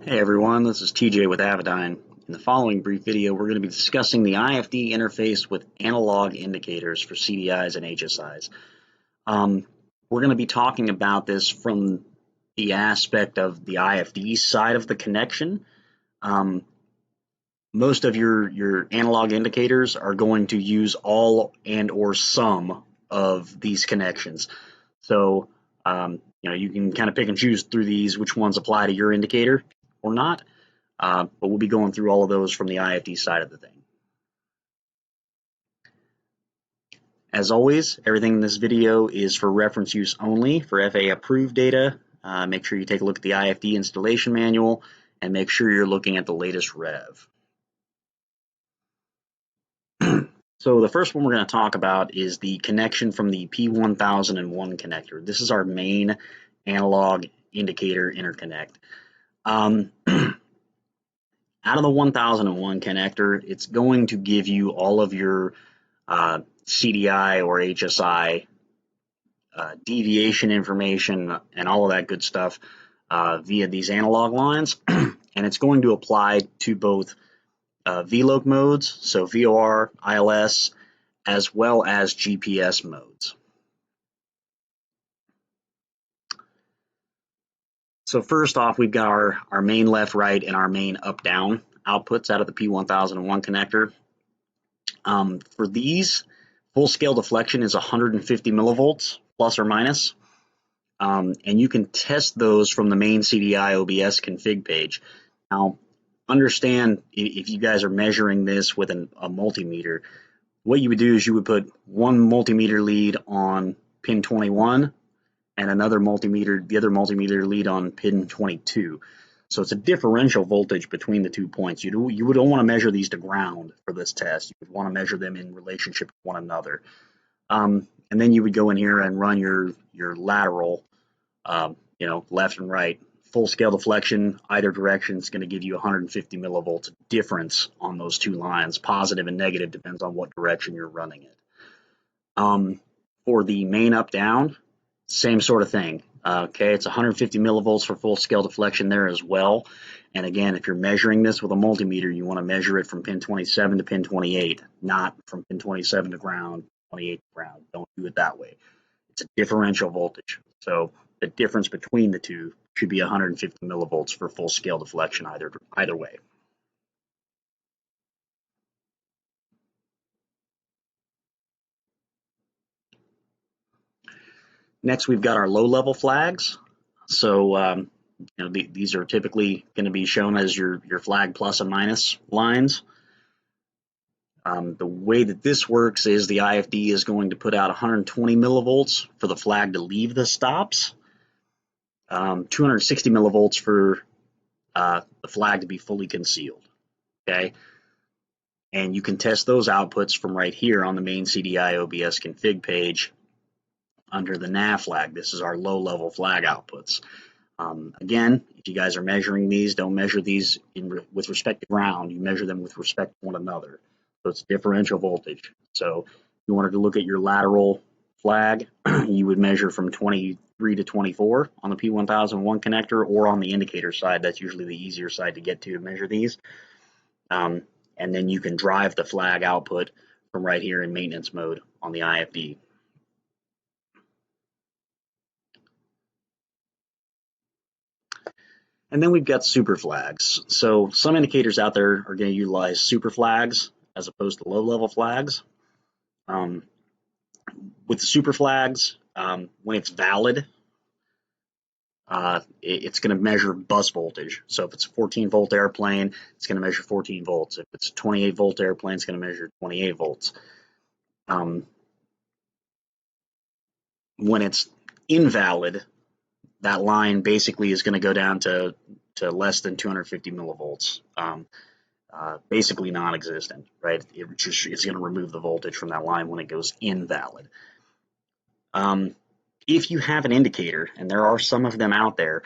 Hey everyone, this is TJ with Avidyne. In the following brief video, we're going to be discussing the IFD interface with analog indicators for CDIs and HSIs. We're going to be talking about this from the aspect of the IFD side of the connection. Most of your analog indicators are going to use all and or some of these connections. So you can kind of pick and choose through these which ones apply to your indicator or not, but we'll be going through all of those from the IFD side of the thing. As always, everything in this video is for reference use only for FAA approved data. Make sure you take a look at the IFD installation manual and make sure you're looking at the latest rev. So the first one we're going to talk about is the connection from the P1001 connector. This is our main analog indicator interconnect. Out of the 1001 connector, it's going to give you all of your CDI or HSI deviation information and all of that good stuff via these analog lines, and it's going to apply to both VLOC modes, so VOR, ILS, as well as GPS modes. So first off, we've got our main left-right and our main up-down outputs out of the P1001 connector. For these, full-scale deflection is 150 millivolts, plus or minus, and you can test those from the main CDI OBS config page. Now, understand if you guys are measuring this with a multimeter, what you would do is you would put one multimeter lead on pin 21 and the other multimeter lead on pin 22. So it's a differential voltage between the 2 points. You would don't want to measure these to ground for this test. You would want to measure them in relationship to one another. And then you would go in here and run your lateral, left and right. Full scale deflection, either direction, is going to give you 150 millivolts difference on those two lines. Positive and negative depends on what direction you're running it. For the main up down, same sort of thing. Okay, it's 150 millivolts for full scale deflection there as well. And again, if you're measuring this with a multimeter, you want to measure it from pin 27 to pin 28, not from pin 27 to ground, 28 to ground. Don't do it that way. It's a differential voltage. So the difference between the two should be 150 millivolts for full scale deflection either way. Next, we've got our low level flags. So these are typically going to be shown as your flag plus and minus lines. The way that this works is the IFD is going to put out 120 millivolts for the flag to leave the stops, 260 millivolts for the flag to be fully concealed. Okay, and you can test those outputs from right here on the main CDI OBS config page under the nav flag. This is our low level flag outputs. Again, if you guys are measuring these, don't measure these with respect to ground. You measure them with respect to one another. So it's differential voltage. So if you wanted to look at your lateral flag, you would measure from 23 to 24 on the P1001 connector, or on the indicator side. That's usually the easier side to get to measure these. And then you can drive the flag output from right here in maintenance mode on the IFD. And then we've got super flags. So some indicators out there are going to utilize super flags as opposed to low level flags. With the super flags, when it's valid, it's going to measure bus voltage. So if it's a 14 volt airplane, it's going to measure 14 volts. If it's a 28 volt airplane, it's going to measure 28 volts. When it's invalid, that line basically is going to go down to less than 250 millivolts, basically non-existent, right? It's going to remove the voltage from that line when it goes invalid. If you have an indicator, and there are some of them out there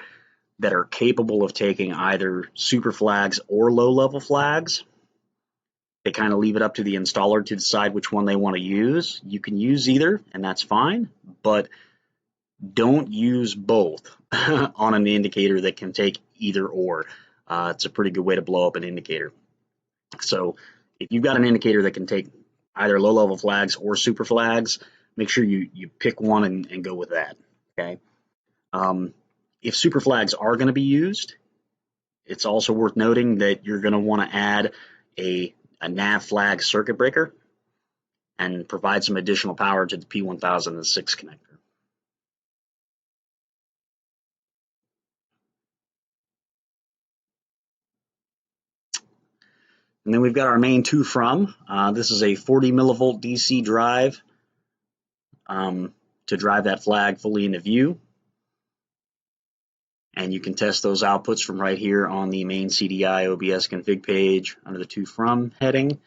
that are capable of taking either super flags or low-level flags, they kind of leave it up to the installer to decide which one they want to use. You can use either, and that's fine, but don't use both on an indicator that can take either or. It's a pretty good way to blow up an indicator. So if you've got an indicator that can take either low-level flags or super flags, make sure you pick one and go with that. Okay. If super flags are going to be used, it's also worth noting that you're going to want to add a nav flag circuit breaker and provide some additional power to the P1006 connector. And then we've got our main to from. This is a 40 millivolt DC drive to drive that flag fully into view. And you can test those outputs from right here on the main CDI OBS config page under the to from heading.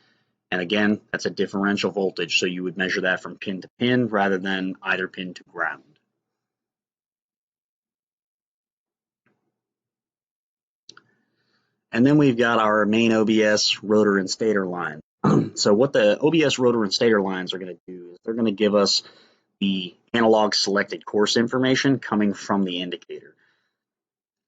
And again, that's a differential voltage, so you would measure that from pin to pin rather than either pin to ground. And then we've got our main OBS rotor and stator line. So what the OBS rotor and stator lines are going to do is they're going to give us the analog selected course information coming from the indicator.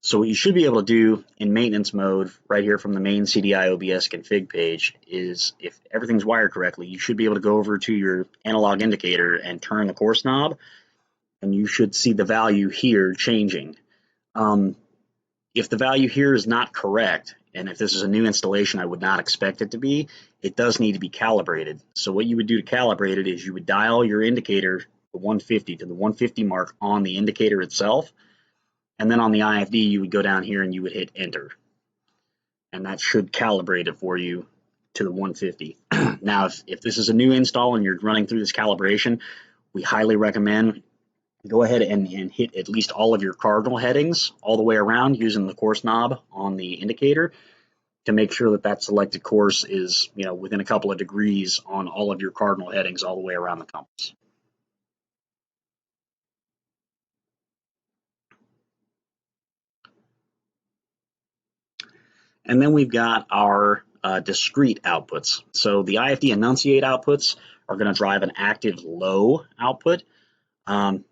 So what you should be able to do in maintenance mode right here from the main CDI OBS config page is, if everything's wired correctly, you should be able to go over to your analog indicator and turn the course knob, and you should see the value here changing. If the value here is not correct, and if this is a new installation, I would not expect it to be, it does need to be calibrated. So what you would do to calibrate it is you would dial your indicator to 150 to the 150 mark on the indicator itself, and then on the IFD you would go down here and you would hit enter, and that should calibrate it for you to the 150. Now if this is a new install and you're running through this calibration, we highly recommend go ahead and hit at least all of your cardinal headings all the way around using the course knob on the indicator to make sure that that selected course is, within a couple of degrees on all of your cardinal headings all the way around the compass. And then we've got our discrete outputs. So the IFD enunciate outputs are going to drive an active low output,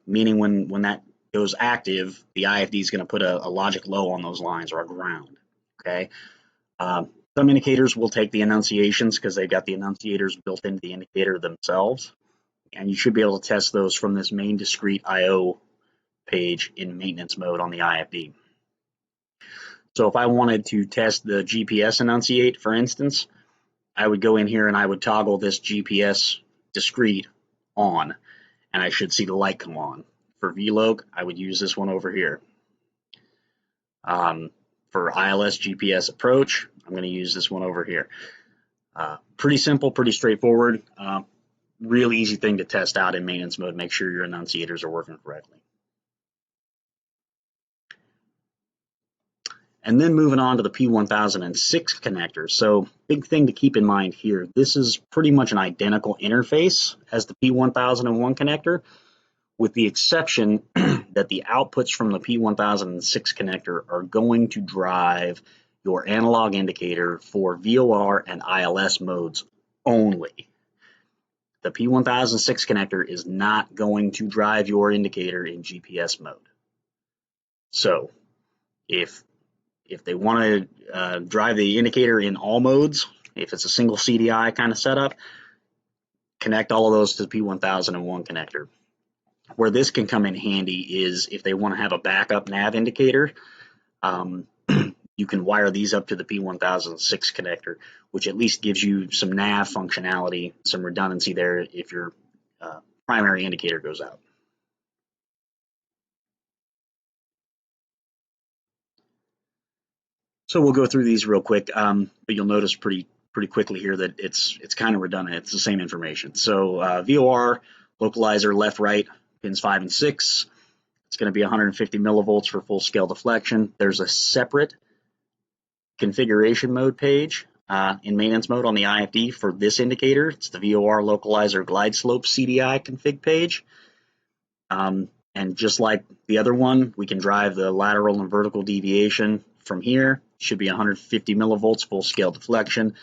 meaning when that goes active, the IFD is going to put a logic low on those lines, or a ground. Okay. Some indicators will take the enunciations because they've got the enunciators built into the indicator themselves, and you should be able to test those from this main discrete IO page in maintenance mode on the IFD. So if I wanted to test the GPS enunciate, for instance, I would go in here and I would toggle this GPS discrete on, and I should see the light come on. For VLOC, I would use this one over here. For ILS GPS approach, I'm going to use this one over here. Pretty simple, pretty straightforward. Real easy thing to test out in maintenance mode. Make sure your enunciators are working correctly. And then moving on to the P1006 connector. So big thing to keep in mind here, this is pretty much an identical interface as the P1001 connector, with the exception that the outputs from the P1006 connector are going to drive your analog indicator for VOR and ILS modes only. The P1006 connector is not going to drive your indicator in GPS mode. So if they want to drive the indicator in all modes, if it's a single CDI kind of setup, connect all of those to the P1001 connector. Where this can come in handy is if they want to have a backup nav indicator, you can wire these up to the P1006 connector, which at least gives you some nav functionality, some redundancy there if your primary indicator goes out. So we'll go through these real quick, but you'll notice pretty quickly here that it's kind of redundant. It's the same information. So VOR localizer left right pins 5 and 6. It's going to be 150 millivolts for full scale deflection. There's a separate configuration mode page in maintenance mode on the IFD for this indicator. It's the VOR localizer glide slope CDI config page. And just like the other one, we can drive the lateral and vertical deviation from here. Should be 150 millivolts full scale deflection.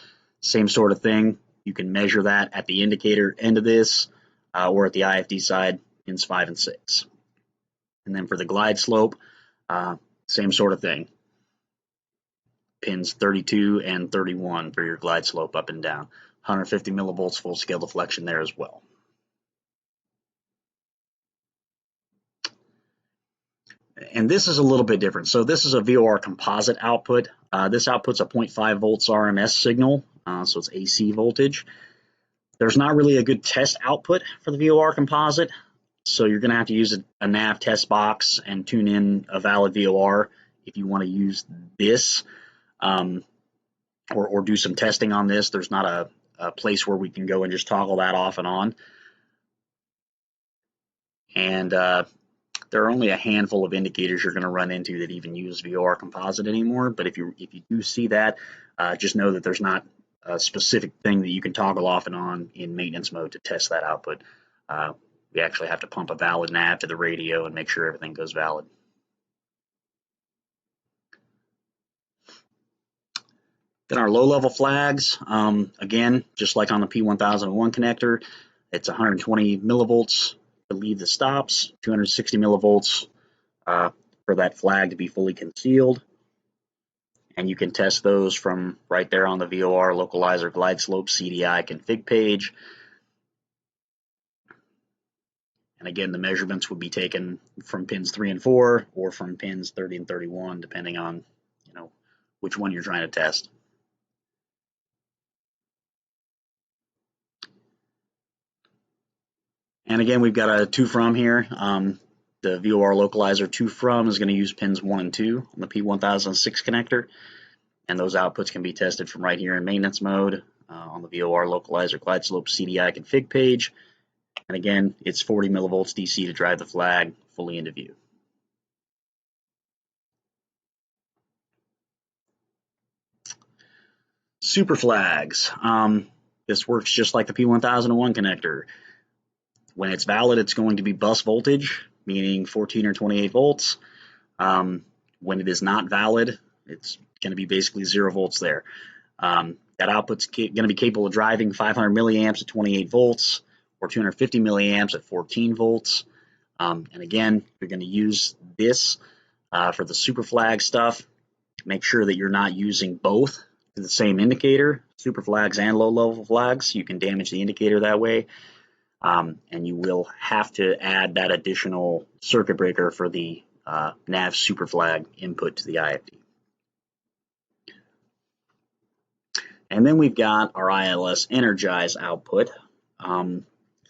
Same sort of thing. You can measure that at the indicator end of this or at the IFD side, pins 5 and 6. And then for the glide slope, same sort of thing. pins 32 and 31 for your glide slope up and down. 150 millivolts full scale deflection there as well. And this is a little bit different. So this is a VOR composite output. This outputs a 0.5 volts RMS signal, so it's AC voltage. There's not really a good test output for the VOR composite, so you're going to have to use a nav test box and tune in a valid VOR if you want to use this, or do some testing on this. There's not a place where we can go and just toggle that off and on. And there are only a handful of indicators you're going to run into that even use VOR composite anymore. But if you do see that, just know that there's not a specific thing that you can toggle off and on in maintenance mode to test that output. We actually have to pump a valid nav to the radio and make sure everything goes valid. Then our low-level flags, again, just like on the P1001 connector, it's 120 millivolts to leave the stops, 260 millivolts for that flag to be fully concealed. And you can test those from right there on the Vor Localizer glide slope CDI config page. And again, the measurements would be taken from pins 3 and 4 or from pins 30 and 31, depending on, which one you're trying to test. And again, we've got a to from here. The Vor Localizer to from is going to use pins 1 and 2 on the P1006 connector. And those outputs can be tested from right here in maintenance mode on the Vor Localizer glide slope CDI config page. And again, it's 40 millivolts DC to drive the flag fully into view. Super flags. This works just like the P1001 connector. When it's valid, it's going to be bus voltage, meaning 14 or 28 volts. When it is not valid, it's going to be basically 0 volts there. That output's going to be capable of driving 500 milliamps at 28 volts or 250 milliamps at 14 volts. And again, you're going to use this for the super flag stuff. Make sure that you're not using both to the same indicator, super flags and low level flags. You can damage the indicator that way. And you will have to add that additional circuit breaker for the nav super flag input to the IFD. And then we've got our ILS energize output.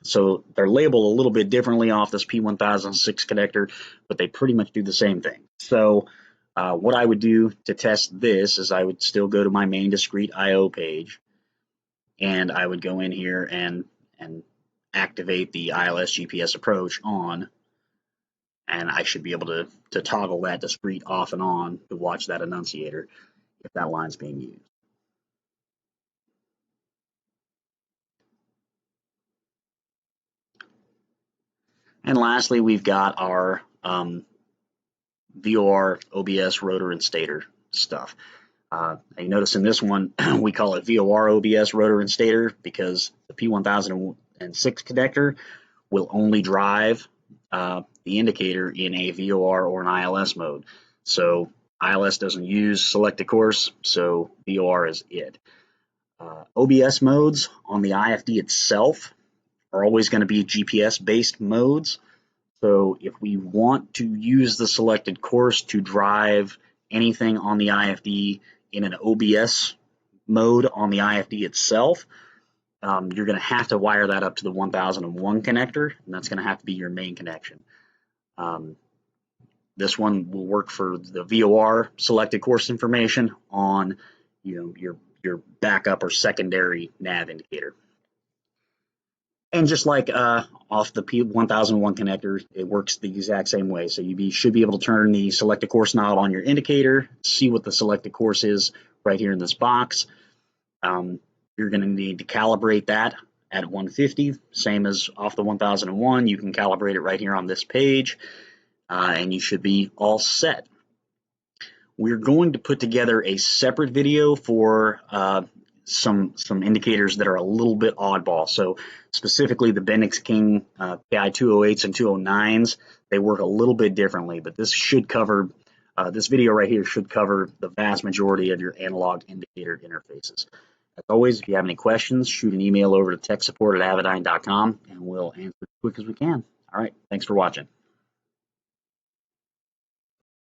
So they're labeled a little bit differently off this P1006 connector, but they pretty much do the same thing. So what I would do to test this is I would still go to my main discrete IO page, and I would go in here and activate the ILS GPS approach on, and I should be able to toggle that discrete off and on to watch that annunciator if that line's being used. And lastly, we've got our VOR OBS rotor and stator stuff. You notice in this one, we call it VOR OBS rotor and stator because the P1006 connector will only drive the indicator in a VOR or an ILS mode. So ILS doesn't use selected course, so VOR is it. OBS modes on the IFD itself are always going to be GPS-based modes. So if we want to use the selected course to drive anything on the IFD in an OBS mode on the IFD itself, you're going to have to wire that up to the 1001 connector, and that's going to have to be your main connection. This one will work for the VOR selected course information on your backup or secondary nav indicator. And just like off the P1001 connector, it works the exact same way. So you should be able to turn the selected course knob on your indicator, see what the selected course is right here in this box. You're going to need to calibrate that at 150, same as off the 1001. You can calibrate it right here on this page, and you should be all set. We're going to put together a separate video for some indicators that are a little bit oddball. So specifically the Bendix King PI 208s and 209s, they work a little bit differently, but this should cover This video right here should cover the vast majority of your analog indicator interfaces. As always, if you have any questions, shoot an email over to techsupport@avidyne.com and we'll answer as quick as we can. All right, thanks for watching.